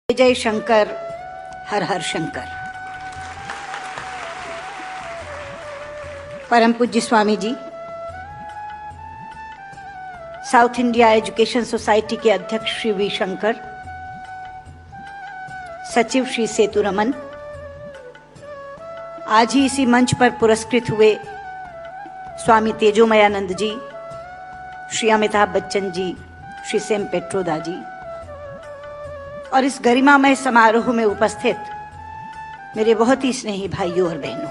जय शंकर, हर हर शंकर। परम पूज्य Swami ji, south India education society के अध्यक्ष श्री वी शंकर, सचिव श्री सेतु रमन, आज ही इसी मंच पर पुरस्कृत हुए स्वामी तेजोमयानंद जी, श्री अमिताभ बच्चन जी, श्री सेम पेट्रोदा जी और इस गरिमामय समारोह में उपस्थित मेरे बहुत ही स्नेही भाइयों और बहनों,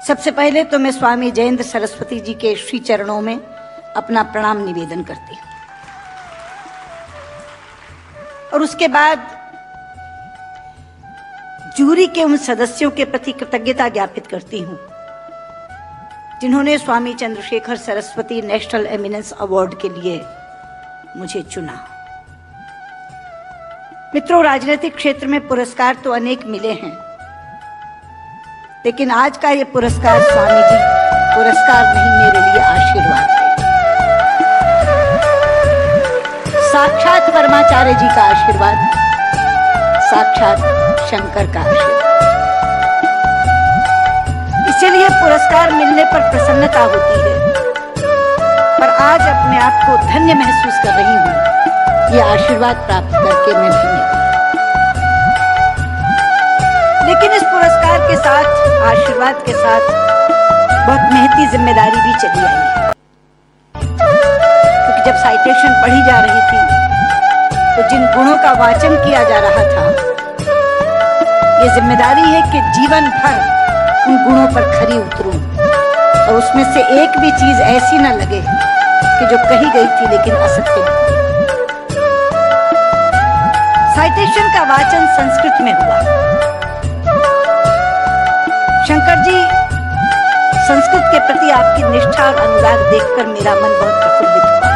सबसे पहले तो मैं स्वामी जयेंद्र सरस्वती जी के श्री चरणों में अपना प्रणाम निवेदन करती हूं और उसके बाद जूरी के उन सदस्यों के प्रति कृतज्ञता ज्ञापित करती हूं जिन्होंने Swami Chandrashekhar Saraswati national eminence award के लिए मुझे चुना। मित्रों, राजनीतिक क्षेत्र में पुरस्कार तो अनेक मिले हैं, लेकिन आज का ये पुरस्कार स्वामी जी पुरस्कार नहीं, मेरे लिए आशीर्वाद है। साक्षात परमाचार्य जी का आशीर्वाद, साक्षात शंकर का आशीर्वाद। इसीलिए पुरस्कार मिलने पर प्रसन्नता होती है, पर आज अपने आप को धन्य महसूस कर रही हूं ये आशीर्वाद प्राप्त करके मैं धन्य। लेकिन इस पुरस्कार के साथ, आशीर्वाद के साथ बहुत महती जिम्मेदारी भी चली आई है, क्योंकि जब साइटेशन पढ़ी जा रही थी तो जिन गुणों का वाचन किया जा रहा था, ये जिम्मेदारी है कि जीवन भर उन गुणों पर खरी उतरूं और उसमें से एक भी चीज ऐसी न लगे कि जो कही गई थी लेकिन असत्य नहीं। साइटेशन का वाचन संस्कृत में हुआ। शंकर जी, संस्कृत के प्रति आपकी निष्ठा और अनुराग देखकर मेरा मन बहुत प्रफुल्लित हुआ,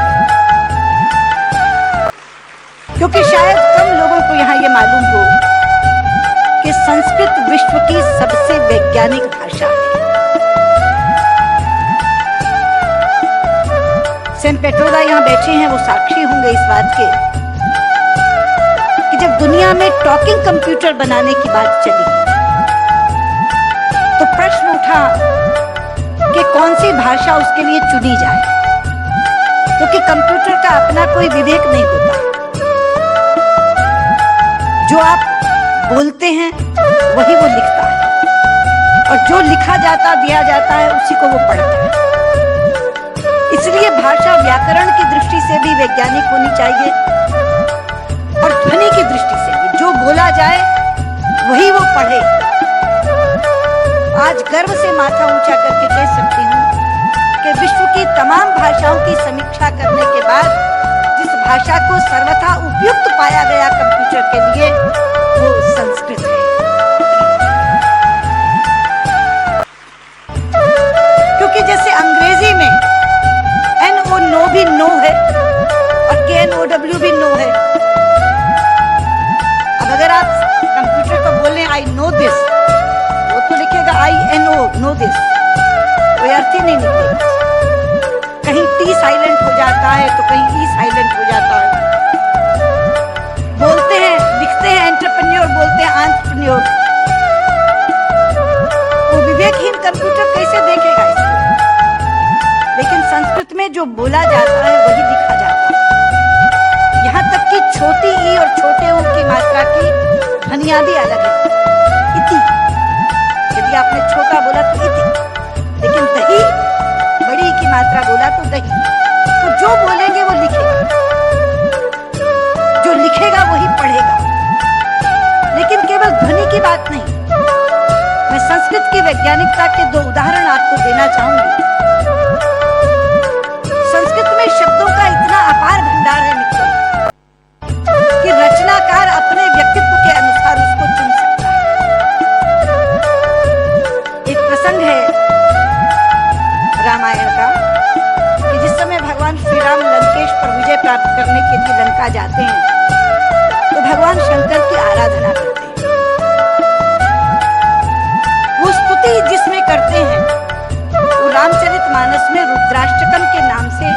क्योंकि शायद कम लोगों को यहाँ ये मालूम हो कि संस्कृत विश्व की सबसे वैज्ञानिक भाषा है। सेम पेट्रोदा यहाँ बैठे हैं, वो साक्षी होंगे इस बात के कि जब दुनिया में टॉकिंग कंप्यूटर बनाने की बात चली तो प्रश्न उठा कि कौन सी भाषा उसके लिए चुनी जाए, क्योंकि कंप्यूटर का अपना कोई विवेक नहीं होता। जो आप बोलते हैं वही वो लिखता है और जो लिखा जाता दिया जाता है उसी को वो पढ़ता है। इसलिए भाषा व्याकरण की दृष्टि से भी वैज्ञानिक होनी चाहिए और ध्वनि की दृष्टि से भी, जो बोला जाए वही वो पढ़े। आज गर्व से माथा ऊंचा करके कह सकती हूँ कि विश्व की तमाम भाषाओं की समीक्षा करने के बाद जिस भाषा को सर्वथा उपयुक्त पाया गया कंप्यूटर के लिए, वो संस्कृत है। क्योंकि जैसे अंग्रेजी में NO नो भी नो है और KNOW भी नो है। अब अगर आप कंप्यूटर को बोलें I know this, वो तो लिखेगा INO नो दिस, कोई अर्थ ही नहीं निकलेगा। कहीं T साइलेंट हो जाता है तो कहीं E साइलेंट हो जाता है। बोलते हैं, लिखते हैं एंटरप्रेन्योर, बोलते हैं एंटरप्रेन्योर। वो विवेकहीन कंप्यूटर कैसे देखेगा इसको? लेकिन संस्कृत में जो बोला जाता है वही लिखा जाता है। यहाँ तक कि छोटी ई और छोटे ओ की मात्रा की ध्वनियां भी अलग है। इति, यदि आपने छोटा बोला तो इति, लेकिन दही, बड़ी की मात्रा बोला तो दही। तो जो बोलेंगे वो लिखेगा, जो लिखेगा वही पढ़ेगा। लेकिन केवल ध्वनि की बात नहीं, मैं संस्कृत की वैज्ञानिकता के दो उदाहरण आपको देना चाहूंगी। संस्कृत में शब्दों का इतना अपार भंडार है मित्रों कि रचनाकार अपने व्यक्तित्व के अनुसार उसको चुन सकता है। एक प्रसंग है रामायण का कि जिस समय भगवान श्री राम लंकेश पर विजय प्राप्त करने के लिए लंका जाते हैं तो भगवान शंकर की आराधना करते हैं। वो स्तुति जिसमें करते हैं वो रामचरितमानस में रुद्राष्टकम के नाम से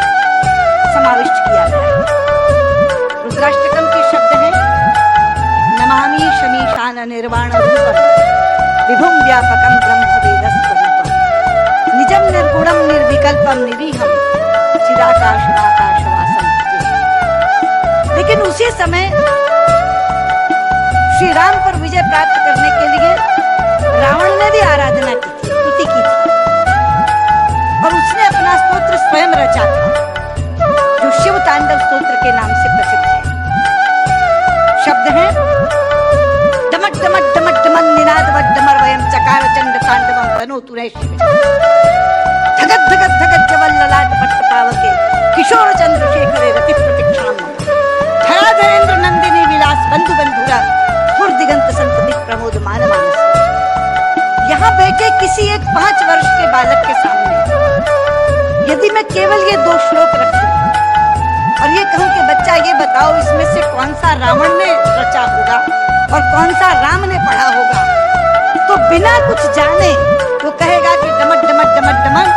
समाविष्ट किया गया है। रुद्राष्टकम के शब्द हैं, नमामि शमीशान निर्वाण रूपम विभुम व्यापकम ब्रह्म वेद स्वरूपम निजम निर्गुणम निर्विकल्पम निरीहम चिदाकाशनाकाशवासम। लेकिन उसी समय श्री राम पर विजय प्राप्त करने के लिए रावण ने भी आराधना की थी, स्तुति की थी, और उसने अपना स्तोत्र स्वयं रचा था, जो शिव तांडव स्तोत्र के नाम से प्रसिद्ध है। शब्द हैं, डमक डमक डमक डमन निनाद वड्डमर वयम चकार चंड तांडवम तनो तुरे शिव धगत धगत धगत जवल ललाट पट्ट पावके किशोर चंद्रशेखरे रति प्रतीक्षाम धराधरेंद्र नंदिनी विलास बंधु बंधुरा सुर दिगंत संतति प्रमोद मान मानस। यहाँ बैठे किसी एक 5 वर्ष के बालक के सामने यदि मैं केवल ये 2 श्लोक रख दूं और ये कहूं कि बच्चा ये बताओ इसमें से कौन सा रावण ने रचा होगा और कौन सा राम ने पढ़ा होगा, तो बिना कुछ जाने वो कहेगा कि डमक डमक डमक डमक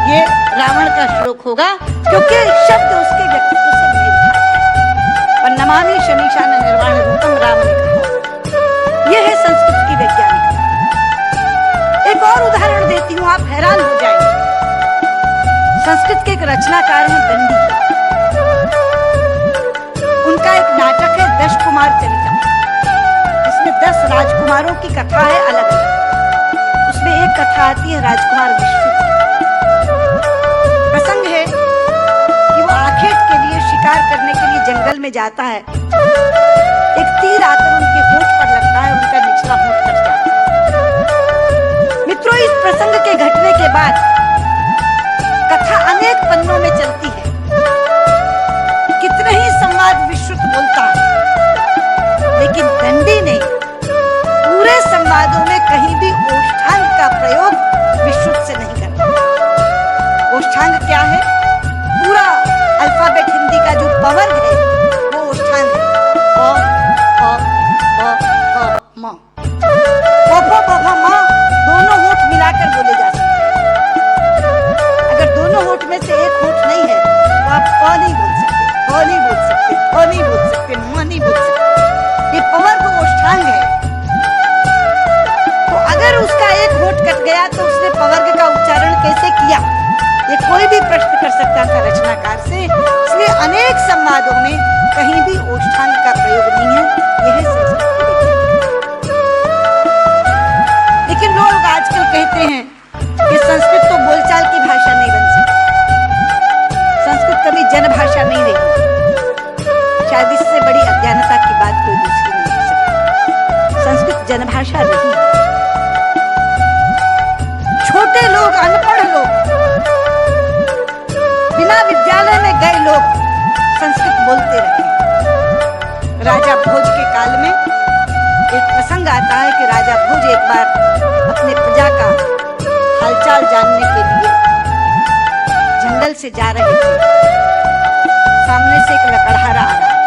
ये रावण का श्लोक होगा, क्योंकि शब्द उसके व्यक्तित्व से मेल खाते हैं। और नमामि शमीशान निर्वाण रूपम राम ने कहा, यह है संस्कृत की वैज्ञानिकता। एक और उदाहरण देती हूँ, आप हैरान हो जाएंगे। संस्कृत के एक रचनाकार हैं दंडी, उनका एक नाटक है 10 कुमार चरितम, जिसमें 10 राजकुमारों की कथा है अलग अलग। उसमें एक कथा आती है राजकुमार विश्व। प्रसंग है कि वो आखेट के लिए शिकार करने के लिए जंगल में जाता है, एक तीर आकर उनके होंठ पर लगता है, उनका निचला होंठ कट जाता है। मित्रों, इस प्रसंग के घटने के बाद कथा अनेक पन्नों में चलती है, कितने ही संवाद विश्रुत बोलता है, लेकिन दंडी ने पूरे संवादों में कहीं भी ओष्ठांग का प्रयोग विश्रुत से नहीं करता। ओष्ठांग क्या है? पूरा अल्फाबेट हिंदी का जो पवर्ग है वो ओष्ठांग है। प प प प म, प फ प फ म दोनों होंठ मिलाकर बोले जा सकते हैं। अगर दोनों होंठ में से एक होंठ नहीं है तो आप प नहीं बोल सकते, प नहीं बोल सकते, फ नहीं बोल सकते, म नहीं बोल सकते। ये पवर्ग ओष्ठांग है। तो अगर उसका एक होंठ कट गया तो उसने पवर्ग का उच्चारण कैसे किया, ये कोई भी प्रश्न कर सकता था रचनाकार से। इसलिए अनेक संवादों में कहीं भी ओष्ठांग का प्रयोग नहीं है। यह है संस्कृत की वैज्ञानिकता। लेकिन लोग आजकल कहते हैं कि संस्कृत तो बोलचाल की भाषा नहीं बन सकती, संस्कृत कभी जनभाषा नहीं रही। शायद इससे बड़ी अज्ञानता की बात कोई दूसरी नहीं हो सकती। संस्कृत जनभाषा रही। छोटे लोग, अनपढ़ लोग, बिना विद्यालय में गए लोग संस्कृत बोलते रहे। राजा भोज के काल में एक प्रसंग आता है कि राजा भोज एक बार अपने प्रजा का हालचाल जानने के लिए जंगल से जा रहे थे। सामने से एक लकड़हारा आ रहा था।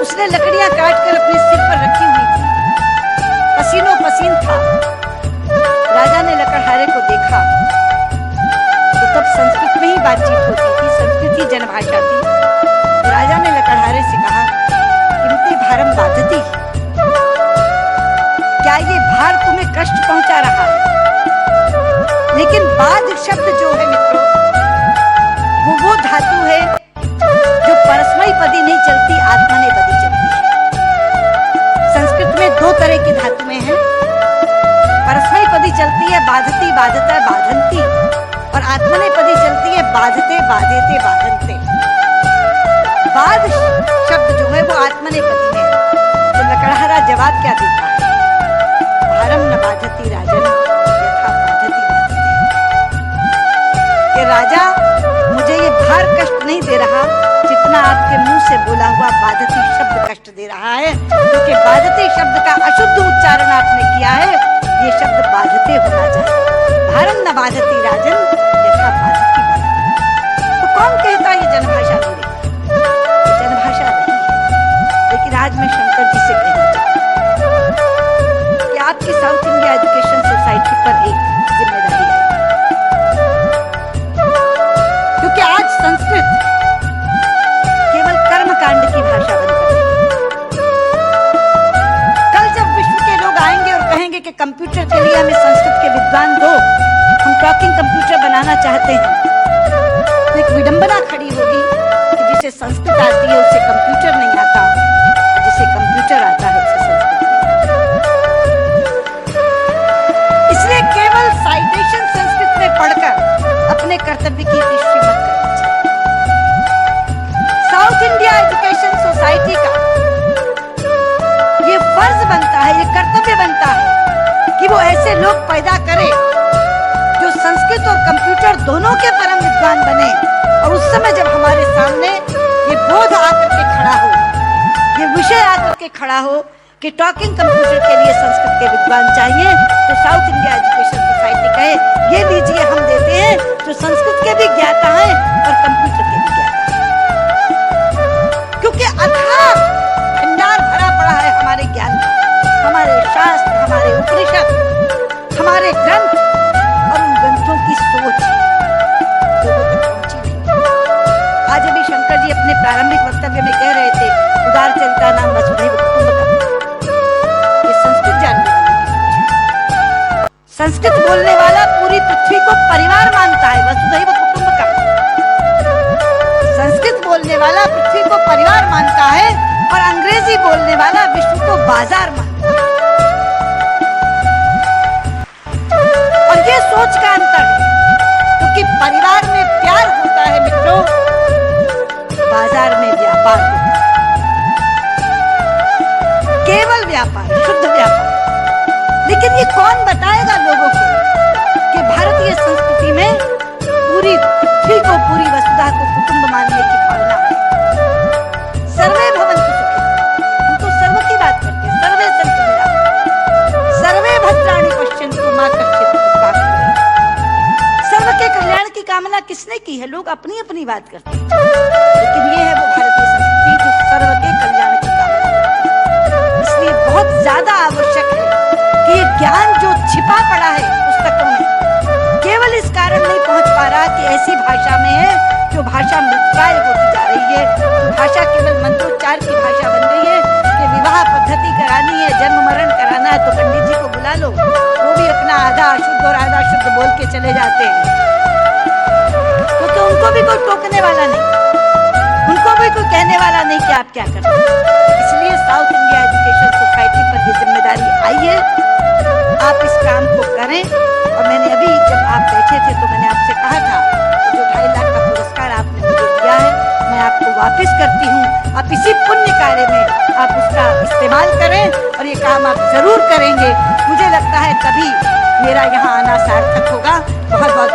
उसने लकड़ियां काटकर अपने सिर पर रखी हुई थी, पसीनों पसीन था। राजा ने लकड़हारे को देखा तो तब संस्कृत में ही बातचीत होती थी, संस्कृत ही जनभाषा थी। तो राजा ने लकड़हारे से कहा, किमते भारम बाधती, क्या ये भार तुम्हें कष्ट पहुंचा रहा है? लेकिन बाध शब्द जो है मित्रों, वो धातु है जो परस्मैपदी नहीं चलती, आत्मनेपदी चलती है। संस्कृत में 2 तरह की धातुएं हैं। परस्मैपदी चलती है बाधती, बाधता, बाधंती, और आत्मनेपदी चलती है बाधते, बाधेते, बाधनते। बाध शब्द जो है वो आत्मनेपदी में है। तो लकड़हारा जवाब क्या देता है? भारम न बाधती राजन यथा बाधती बाधते। कि राजा, मुझे ये भार कष्ट नहीं दे रहा जितना आपके मुंह से बोला हुआ बाधती शब्द कष्ट दे रहा है, क्योंकि बाधते शब्द का अशुद्ध उच्चारण आपने किया है। ये शब्द बाधते होना चाहिए। भारम न बाधती राजन यथा बाधती बाधते। तो कौन कहता ये जनभाषा नहीं रही? जनभाषा रही है। लेकिन आज मैं शंकर जी से कहना चाहता हूं कि आपकी साउथ इंडिया एजुकेशन सोसाइटी पर एक जिम्मेदारी आई, क्योंकि आज संस्कृत संस्कृत आती है उसे कंप्यूटर नहीं आता, जिसे कंप्यूटर आता है उसे संस्कृत नहीं आता। इसलिए केवल साइटेशन संस्कृत में पढ़कर अपने कर्तव्य की तीसरी मत करनी चाहिए। साउथ इंडिया एजुकेशन सोसाइटी का ये फर्ज बनता है, ये कर्तव्य बनता है कि वो ऐसे लोग पैदा करे जो संस्कृत और कंप्यूटर दोनों के परम विद्वान बने। और उस समय जब हमारे सामने ये बोध आकर के खड़ा हो, ये विषय आकर के खड़ा हो कि टॉकिंग कंप्यूटर के लिए संस्कृत के विद्वान चाहिए, तो साउथ इंडिया एजुकेशन सोसाइटी कहे ये लीजिए हम देते हैं जो संस्कृत के भी ज्ञाता हैं और कंप्यूटर के भी ज्ञाता हैं। क्योंकि अथाह भंडार भरा पड़ा है हमारे ज्ञान का, हमारे शास्त्र, हमारे उपनिषद, हमारे ग्रंथ, और उन ग्रंथों की सोच लोगों तक पहुंची नहीं। आज अभी शंकर जी अपने प्रारंभिक वक्तव्य में कह रहे थे उदार चरिता नाम वसुधैव कुटुंबकम, ये संस्कृत जानने वाले की सोच है। संस्कृत बोलने वाला पूरी पृथ्वी को परिवार मानता है, वसुधैव कुटुंबकम। संस्कृत बोलने वाला पृथ्वी को परिवार मानता है और अंग्रेजी बोलने वाला विश्व को बाजार मानता है। और ये सोच का अंतर है, क्योंकि परिवार में प्यार होता है मित्रों, बाजार में व्यापार होता है, केवल व्यापार, शुद्ध व्यापार। लेकिन ये कौन बताएगा लोगों को कि भारतीय संस्कृति में पूरी पृथ्वी को, पूरी वसुधा को कुटुंब मानने की भावना है। सर्वे भवन्तु सुखिनः, हम तो सर्व की बात करते हैं, सर्वे सन्तु निरामयाः, सर्वे भद्राणि पश्यन्तु मा कश्चित् दुःखात् भवेत्। सर्व के कल्याण की कामना किसने की है? लोग अपनी अपनी बात करते हैं, लेकिन ये है वो भारतीय संस्कृति जो सर्व के कल्याण की कामना करती है। इसलिए बहुत ज्यादा आवश्यक है कि ये ज्ञान जो छिपा पड़ा है पुस्तकों में, केवल इस कारण नहीं पहुंच पा रहा कि ऐसी भाषा में है जो भाषा मृतप्राय होती जा रही है, जो भाषा केवल मंत्रोच्चार की भाषा बन गई है कि विवाह पद्धति करानी है, जन्म मरण कराना है तो पंडित जी को बुला लो, वो भी अपना आधा अशुद्ध और आधा शुद्ध बोल के चले जाते हैं, क्योंकि उनको भी कोई टोकने वाला नहीं, उनको भी कोई कहने वाला नहीं कि आप क्या करते हैं। इसलिए साउथ इंडिया एजुकेशन सोसाइटी पर ये जिम्मेदारी आई है, आप इस काम को करें। और मैंने अभी जब आप बैठे थे तो मैंने आपसे कहा था जो 2.5 लाख का पुरस्कार आपने मुझे दिया है, मैं आपको वापस करती हूँ। आप इसी पुण्य कार्य में आप उसका इस्तेमाल करें और ये काम आप जरूर करेंगे। मुझे लगता है तभी मेरा यहाँ आना सार्थक होगा। बहुत बहुत